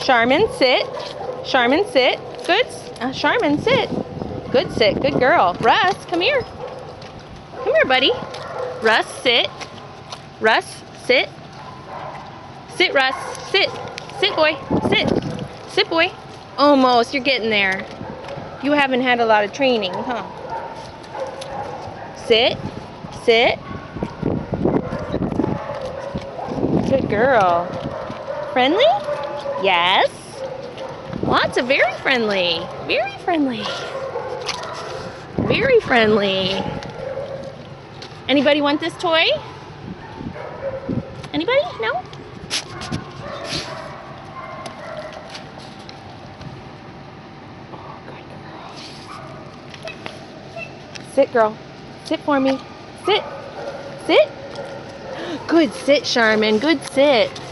Charmin, sit. Charmin, sit. Good. Charmin, sit. Good sit. Good girl. Russ, come here. Come here, buddy. Russ, sit. Russ, sit. Sit, Russ. Sit. Sit, boy. Sit. Sit, boy. Almost. You're getting there. You haven't had a lot of training, huh? Sit. Sit. Good girl. Friendly? Yes. Lots of very friendly. Very friendly. Very friendly. Anybody want this toy? Anybody? No? Oh, good girl. Sit, girl. Sit for me. Sit. Sit. Good sit, Charmin. Good sit.